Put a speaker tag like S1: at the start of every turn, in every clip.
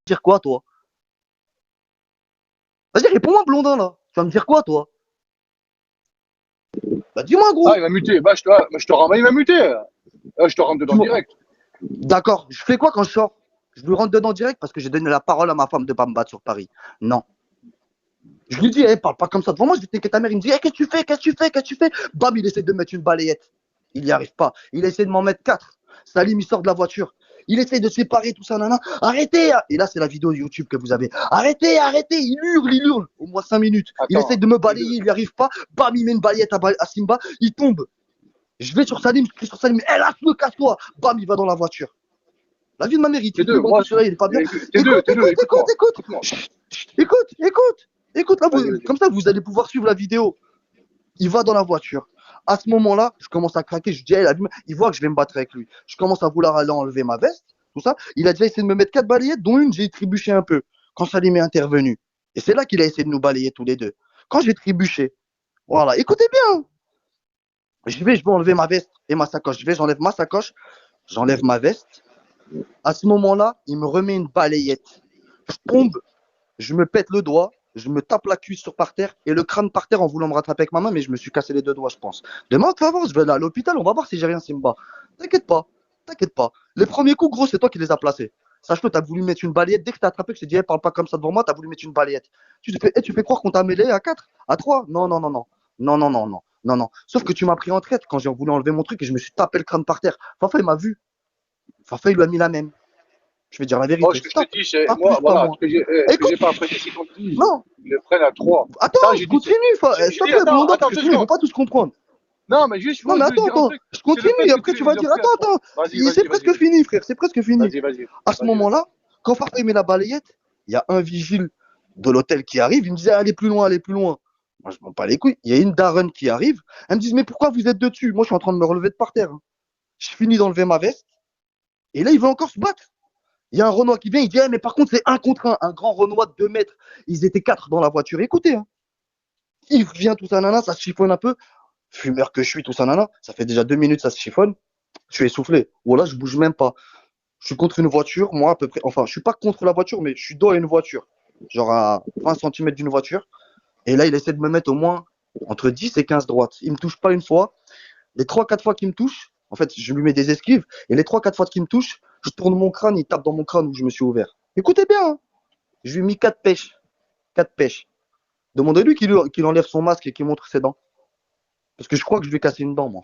S1: dire quoi, toi? Vas-y, réponds-moi, blondin, là. Tu vas me dire quoi, toi? Bah, dis-moi,
S2: Ah,
S1: gros.
S2: il m'a muté. Bah, je te renvoie, il m'a muté. Là, je te rentre dedans direct.
S1: D'accord. Je fais quoi quand je sors? Je lui rentre dedans direct parce que j'ai donné la parole à ma femme de pas me battre sur Paris. Non. Je lui dis, hey, parle pas comme ça devant moi, je vais t'inquiéter ta mère. Il me dit, hey, qu'est-ce que tu fais? Qu'est-ce que tu fais? Qu'est-ce que tu fais? Bam, il essaie de me mettre une balayette. Il n'y arrive pas. Il essaie de m'en mettre 4. Salim, il sort de la voiture. Il essaie de séparer tout ça, nana. Arrêtez! Et là, c'est la vidéo YouTube que vous avez. Arrêtez, arrêtez! Il hurle. Au moins 5 minutes. Il essaie
S2: Attends,
S1: de me
S2: les deux.
S1: balayer, il n'y arrive pas. Bam, il met une balayette à Simba. Il tombe. Je vais sur Salim, je crie sur Salim. Hé, lâche-le, casse-toi! Bam, il va dans la voiture. La vie de ma mère, il
S2: Les
S1: tire plus
S2: deux.
S1: bon
S2: Moi,
S1: que cela, il est pas bien.
S2: t'es deux,
S1: Écoute,
S2: t'es deux.
S1: écoute, écoute,
S2: Écoute-moi.
S1: écoute.
S2: Écoute-moi.
S1: Chut, chut, écoute, écoute. Écoute, là,
S2: Vas-y, vas-y.
S1: comme ça, vous allez pouvoir suivre la vidéo. Il va dans la voiture. À ce moment-là, je commence à craquer. Je dis, hey, il voit que je vais me battre avec lui. Je commence à vouloir aller enlever ma veste, tout ça. Il a déjà essayé de me mettre 4 balayettes, dont une, j'ai trébuché un peu. Quand Salim est intervenu. Et c'est là qu'il a essayé de nous balayer tous les deux. Quand j'ai trébuché, voilà, écoutez bien. Je vais enlever ma veste et ma sacoche. J'enlève ma sacoche, j'enlève ma veste. À ce moment-là, il me remet une balayette. Je tombe, je me pète le doigt, je me tape la cuisse sur par terre et le crâne par terre en voulant me rattraper avec ma main, mais je me suis cassé les 2 doigts, je pense. Demain, tu vas voir, je vais aller à l'hôpital, on va voir si j'ai rien, Simba. T'inquiète pas, t'inquiète pas. Les premiers coups, gros, c'est toi qui les as placés. Sache-le, t'as voulu mettre une balayette. Dès que t'as attrapé, que je t'ai dit, hey, parle pas comme ça devant moi, t'as voulu mettre une balayette. Tu fais croire qu'on t'a mêlé à 4, à 3. Non, non, non, non. Non, non, non, non. Non, non. Sauf que tu m'as pris en traite quand j'ai voulu enlever mon truc et je me suis tapé le crâne par terre. Fafa, il m'a vu. Fafa, il lui a mis la même. Je vais dire la
S2: Moi,
S1: vérité.
S2: ce que je
S1: Tape.
S2: te dis, c'est,
S1: Pas
S2: moi,
S1: plus, pas
S2: voilà,
S1: moins.
S2: ce que
S1: Écoute,
S2: j'ai pas apprécié, c'est qu'on dise,
S1: non,
S2: ils le prennent à 3. Ça,
S1: attends,
S2: j'ai
S1: je
S2: dit,
S1: continue. S'il
S2: j'ai
S1: te
S2: dit,
S1: plaît,
S2: attends,
S1: blondin, parce
S2: attends
S1: que
S2: 2
S1: sinon ils vont
S2: secondes.
S1: pas tous comprendre.
S2: Non, mais juste,
S1: Non,
S2: moi,
S1: mais
S2: de
S1: attends,
S2: dire un
S1: attends,
S2: truc,
S1: je
S2: c'est le
S1: continue
S2: fait
S1: et
S2: que
S1: après
S2: tu
S1: tu
S2: les
S1: vas
S2: as
S1: dire,
S2: pris à
S1: attends,
S2: 3.
S1: attends,
S2: Vas-y,
S1: c'est
S2: vas-y,
S1: presque
S2: vas-y.
S1: fini, frère, c'est presque fini.
S2: Vas-y, vas-y.
S1: À ce
S2: Vas-y, vas-y.
S1: moment-là, quand Fafa il met la balayette, il y a un vigile de l'hôtel qui arrive, il me dit, allez plus loin, allez plus loin. Moi, je m'en bats les couilles. Il y a une daronne qui arrive, elle me dit, mais pourquoi vous êtes dessus? Moi, je suis en train de me relever de par terre. Hein. Je finis d'enlever ma veste, et là, il veut encore se battre. Il y a un Renoir qui vient, il dit, mais par contre, c'est un contre un grand Renoir de 2 mètres. Ils étaient 4 dans la voiture. Écoutez, hein. Il vient, tout ça, nana, ça se chiffonne un peu. Fumeur que je suis, tout ça, nana, ça fait déjà 2 minutes, ça se chiffonne. Je suis essoufflé. Voilà, je bouge même pas. Je suis contre une voiture, moi, à peu près. Enfin, je suis pas contre la voiture, mais je suis dos à une voiture. Genre à 20 centimètres d'une voiture. Et là, il essaie de me mettre au moins entre 10 et 15 droites. Il me touche pas une fois. Les 3-4 fois qu'il me touche, en fait, je lui mets des esquives. Et les 3-4 fois qu'il me touche, je tourne mon crâne, il tape dans mon crâne où je me suis ouvert. Écoutez bien, hein. Je lui ai mis 4 pêches. 4 pêches. Demandez-lui qu'il enlève son masque et qu'il montre ses dents. Parce que je crois que je lui ai cassé une dent, moi.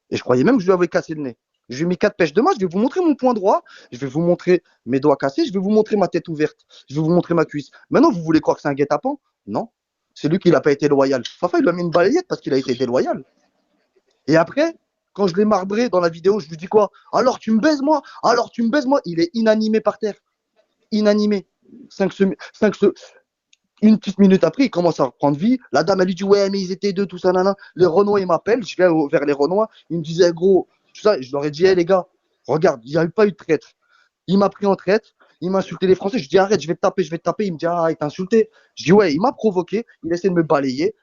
S1: Et je croyais même que je lui avais cassé le nez. Je lui ai mis 4 pêches. Demain, je vais vous montrer mon point droit. Je vais vous montrer mes doigts cassés. Je vais vous montrer ma tête ouverte. Je vais vous montrer ma cuisse. Maintenant, vous voulez croire que c'est un guet-apens? Non. C'est lui qui n'a pas été loyal. Fafa, il lui a mis une balayette parce qu'il a été déloyal. Et après, quand je l'ai marbré dans la vidéo, je lui dis quoi? Alors tu me baises moi? Alors tu me baises moi? Il est inanimé par terre. Inanimé. 5, 5, une petite minute après, il commence à reprendre vie. La dame, elle lui dit, ouais, mais ils étaient deux, tout ça, nana. Les Renois, ils m'appellent. Je vais vers les Renois. Ils me disaient, gros, tout ça. Je leur ai dit, hey, les gars, regarde, il n'y a pas eu de traître. Il m'a pris en traître. Il m'a insulté les Français. Je dis, arrête, je vais te taper, je vais te taper. Il me dit, ah, il t'a insulté. Je dis, ouais, il m'a provoqué. Il essaie de me balayer.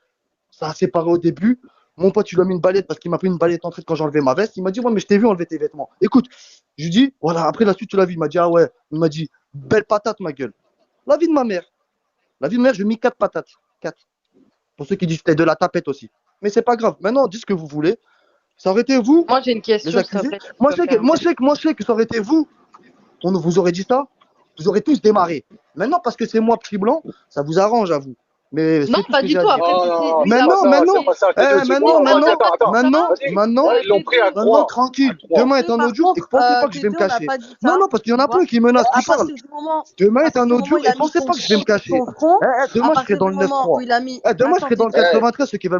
S1: Ça a séparé au début. Mon pote, il lui a mis une balayette parce qu'il m'a pris une balayette en traître quand j'ai enlevé ma veste. Il m'a dit, ouais, mais je t'ai vu enlever tes vêtements. Écoute, je lui dis, voilà, après la suite, tu l'as vu. Il m'a dit, ah ouais. Il m'a dit, belle patate, ma gueule. La vie de ma mère. La vie de mère, je lui ai mis 4 patates. 4. Pour ceux qui disent que c'était de la tapette aussi. Mais c'est pas grave. Maintenant, dites ce que vous voulez. Ça aurait été vous,
S3: Moi, j'ai une
S1: les
S3: question, s'il te
S1: accusés.
S3: plaît.
S1: Moi, je sais que ça aurait été vous. On vous aurait dit ça. Vous aurez tous démarré. Maintenant, parce que c'est moi, petit blanc, ça vous arrange à vous. Mais
S3: Non,
S1: c'est tout ce
S3: pas
S1: que
S3: du
S1: j'ai à
S3: tout.
S1: dire.
S3: Après,
S2: Non,
S3: c'est
S2: non,
S3: lui, il a
S1: Maintenant,
S2: c'est pas ça, t'es deux, c'est
S1: maintenant,
S2: moi. Vas-y, attends, attends.
S1: maintenant,
S2: Vas-y.
S1: maintenant,
S2: Ouais, ils l'ont pris à
S1: maintenant,
S2: 3. À
S1: tranquille.
S2: 3.
S1: Demain est un autre jour et
S4: Par
S1: pensez pas
S4: contre,
S1: que je vais me
S4: Tété, on n'a
S1: cacher.
S4: pas dit
S1: Non,
S4: ça,
S1: non, parce qu'il y en
S4: tu
S1: a
S4: vois.
S1: plein qui menacent, qui
S4: À
S1: parlent.
S4: partir du moment,
S1: Demain
S4: à
S1: est un
S4: partir du
S1: autre
S4: moment
S1: jour
S4: où il
S1: et
S4: a mis
S1: pensez
S4: son
S1: pas que je vais me
S4: front sur
S1: cacher.
S4: ton front, à
S1: Demain, je serai
S4: partir
S1: dans
S4: du
S1: le
S4: moment
S1: 9-3.
S4: où il a mis.
S1: Demain, je
S4: Attends,
S1: serai dans le
S4: Tété.
S1: 93, ceux qui veulent